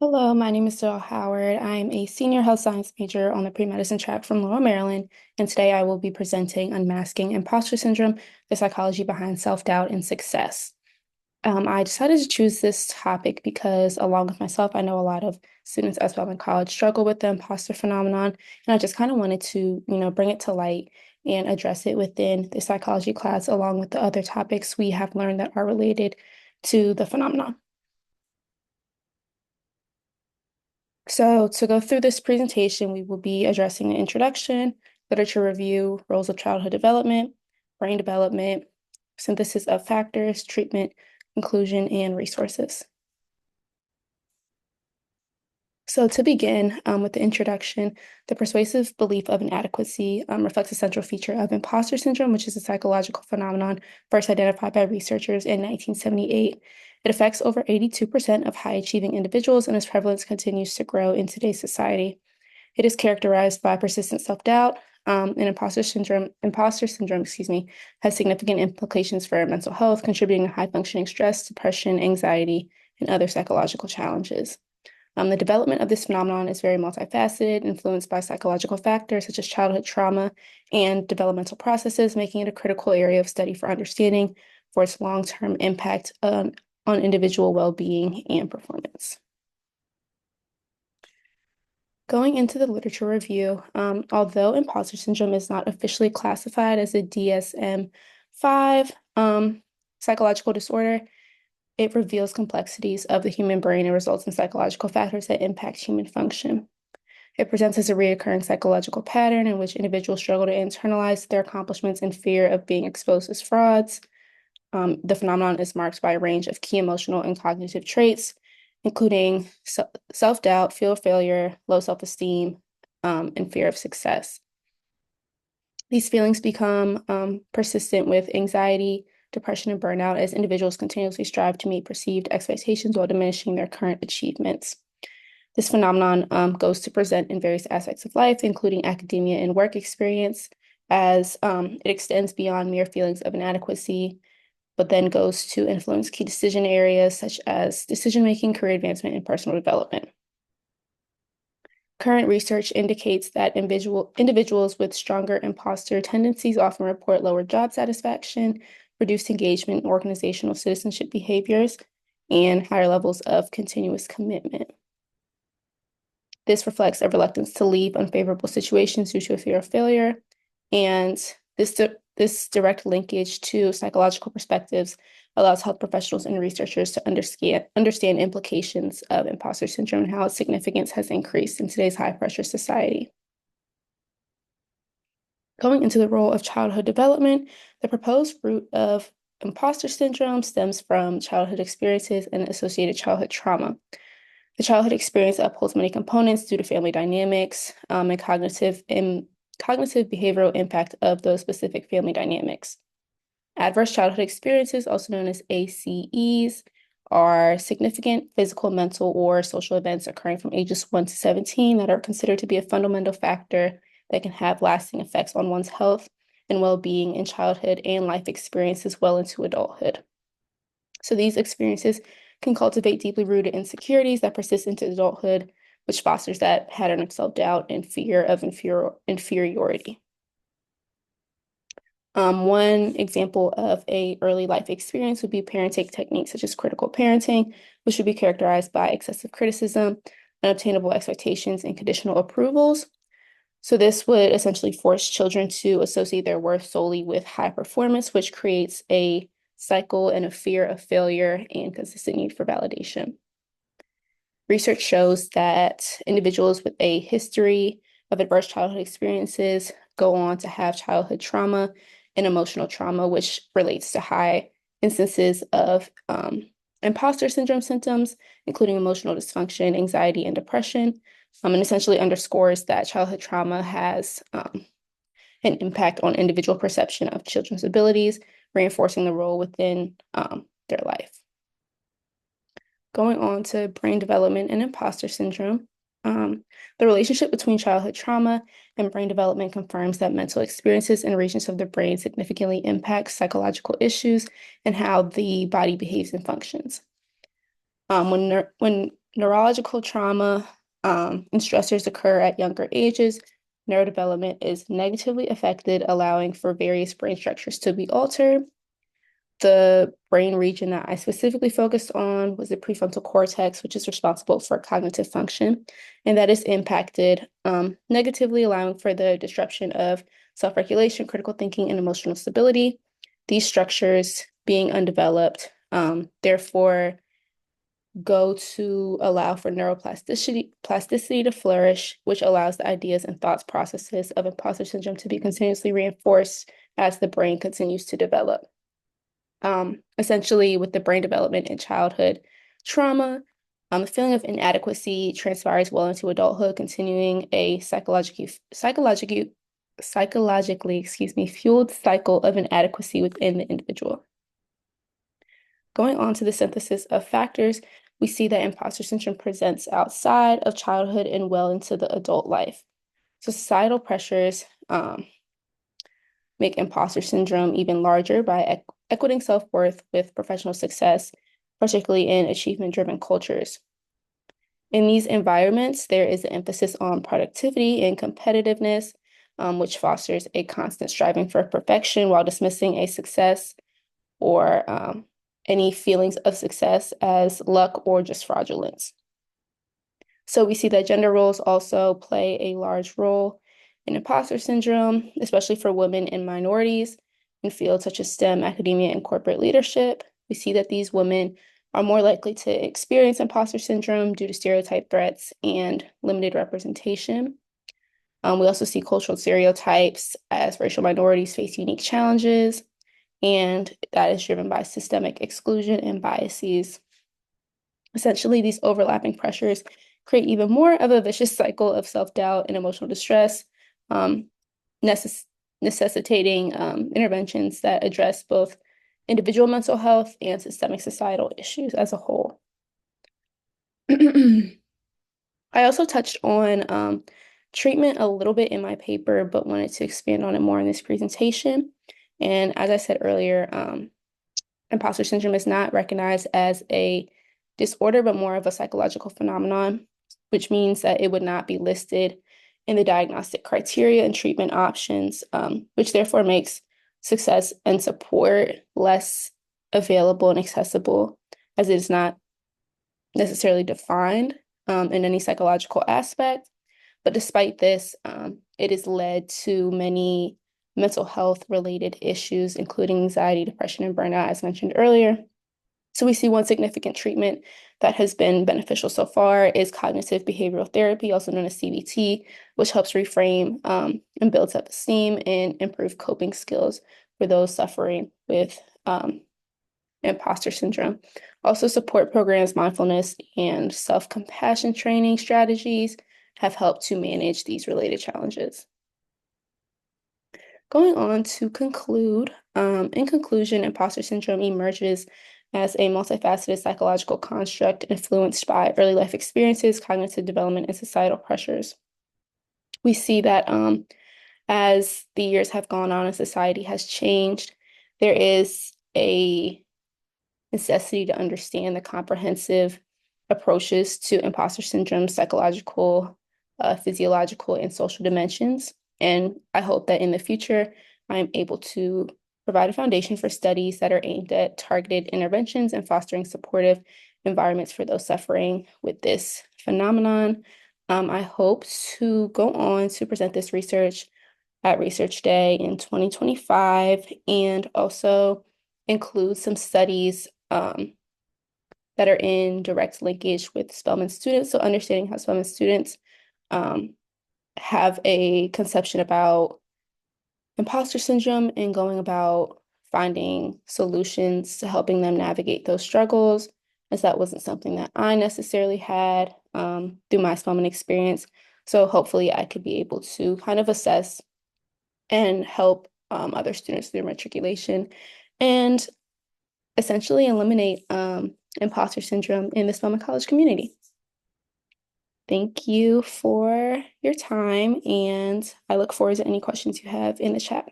Hello, my name is Daril Howard. I'm a senior health science major on the pre-medicine track from Laurel, Maryland, and today I will be presenting Unmasking Imposter Syndrome, the psychology behind self-doubt and success. I decided to choose this topic because, along with myself, I know a lot of students as well in college struggle with the imposter phenomenon, and I just kind of wanted to, bring it to light and address it within the psychology class, along with the other topics we have learned that are related to the phenomenon. So to go through this presentation, we will be addressing the introduction, literature review, roles of childhood development, brain development, synthesis of factors, treatment, conclusion, and resources. So to begin with the introduction, the persuasive belief of inadequacy reflects a central feature of imposter syndrome, which is a psychological phenomenon first identified by researchers in 1978. It affects over 82% of high-achieving individuals, and its prevalence continues to grow in today's society. It is characterized by persistent self-doubt, and imposter syndrome, has significant implications for mental health, contributing to high-functioning stress, depression, anxiety, and other psychological challenges. The development of this phenomenon is very multifaceted, influenced by psychological factors such as childhood trauma and developmental processes, making it a critical area of study for understanding for its long-term impact on individual well-being and performance. Going into the literature review, although imposter syndrome is not officially classified as a DSM-5 psychological disorder, it reveals complexities of the human brain and results in psychological factors that impact human function. It presents as a recurring psychological pattern in which individuals struggle to internalize their accomplishments in fear of being exposed as frauds. The phenomenon is marked by a range of key emotional and cognitive traits, including self-doubt, fear of failure, low self-esteem, and fear of success. These feelings become persistent with anxiety, depression, and burnout as individuals continuously strive to meet perceived expectations while diminishing their current achievements. This phenomenon goes to present in various aspects of life, including academia and work experience, as it extends beyond mere feelings of inadequacy, but then goes to influence key decision areas such as decision-making, career advancement, and personal development. Current research indicates that individuals with stronger imposter tendencies often report lower job satisfaction, reduced engagement in organizational citizenship behaviors, and higher levels of continuous commitment. This reflects a reluctance to leave unfavorable situations due to a fear of failure, and this direct linkage to psychological perspectives allows health professionals and researchers to understand implications of imposter syndrome and how its significance has increased in today's high-pressure society. Going into the role of childhood development, the proposed root of imposter syndrome stems from childhood experiences and associated childhood trauma. The childhood experience upholds many components due to family dynamics and cognitive behavioral impact of those specific family dynamics. Adverse childhood experiences, also known as ACEs, are significant physical, mental, or social events occurring from ages 1 to 17 that are considered to be a fundamental factor that can have lasting effects on one's health and well-being in childhood and life experiences well into adulthood. So these experiences can cultivate deeply rooted insecurities that persist into adulthood, which fosters that pattern of self-doubt and fear of inferiority. One example of a early life experience would be parenting techniques such as critical parenting, which would be characterized by excessive criticism, unobtainable expectations, and conditional approvals. So this would essentially force children to associate their worth solely with high performance, which creates a cycle and a fear of failure and consistent need for validation. Research shows that individuals with a history of adverse childhood experiences go on to have childhood trauma and emotional trauma, which relates to high instances of imposter syndrome symptoms, including emotional dysfunction, anxiety, and depression, and essentially underscores that childhood trauma has an impact on individual perception of children's abilities, reinforcing the role within their life. Going on to brain development and imposter syndrome, the relationship between childhood trauma and brain development confirms that mental experiences and regions of the brain significantly impact psychological issues and how the body behaves and functions. When neurological trauma and stressors occur at younger ages, neurodevelopment is negatively affected, allowing for various brain structures to be altered. The brain region that I specifically focused on was the prefrontal cortex, which is responsible for cognitive function, and that is impacted negatively, allowing for the disruption of self-regulation, critical thinking, and emotional stability. These structures being undeveloped, therefore, go to allow for plasticity to flourish, which allows the ideas and thoughts processes of imposter syndrome to be continuously reinforced as the brain continues to develop. Essentially, with the brain development in childhood trauma, the feeling of inadequacy transpires well into adulthood, continuing a psychologically, fueled cycle of inadequacy within the individual. Going on to the synthesis of factors, we see that imposter syndrome presents outside of childhood and well into the adult life. So societal pressures make imposter syndrome even larger by equating self-worth with professional success, particularly in achievement-driven cultures. In these environments, there is an emphasis on productivity and competitiveness, which fosters a constant striving for perfection while dismissing a success or any feelings of success as luck or just fraudulence. So we see that gender roles also play a large role in imposter syndrome, especially for women and minorities in fields such as STEM, academia, and corporate leadership. We see that these women are more likely to experience imposter syndrome due to stereotype threats and limited representation. We also see cultural stereotypes as racial minorities face unique challenges, and that is driven by systemic exclusion and biases. Essentially, these overlapping pressures create even more of a vicious cycle of self-doubt and emotional distress, necessitating interventions that address both individual mental health and systemic societal issues as a whole. I also touched on treatment a little bit in my paper, but wanted to expand on it more in this presentation. And as I said earlier, imposter syndrome is not recognized as a disorder, but more of a psychological phenomenon, which means that it would not be listed in the diagnostic criteria and treatment options, which therefore makes success and support less available and accessible, as it is not necessarily defined in any psychological aspect. But despite this, it has led to many mental health related issues, including anxiety, depression, and burnout, as mentioned earlier. So we see one significant treatment that has been beneficial so far is cognitive behavioral therapy, also known as CBT, which helps reframe and builds up esteem and improve coping skills for those suffering with imposter syndrome. Also, support programs, mindfulness, and self-compassion training strategies have helped to manage these related challenges. Going on to conclude, in conclusion, imposter syndrome emerges as a multifaceted psychological construct influenced by early life experiences, cognitive development, and societal pressures. We see that as the years have gone on and society has changed, there is a necessity to understand the comprehensive approaches to imposter syndrome, psychological, physiological, and social dimensions. And I hope that in the future, I'm able to provide a foundation for studies that are aimed at targeted interventions and fostering supportive environments for those suffering with this phenomenon. I hope to go on to present this research at Research Day in 2025 and also include some studies that are in direct linkage with Spelman students. So understanding how Spelman students have a conception about imposter syndrome and going about finding solutions to helping them navigate those struggles, as that wasn't something that I necessarily had through my Spelman experience. So hopefully I could be able to kind of assess and help other students through matriculation and essentially eliminate imposter syndrome in the Spelman College community. Thank you for your time, and I look forward to any questions you have in the chat.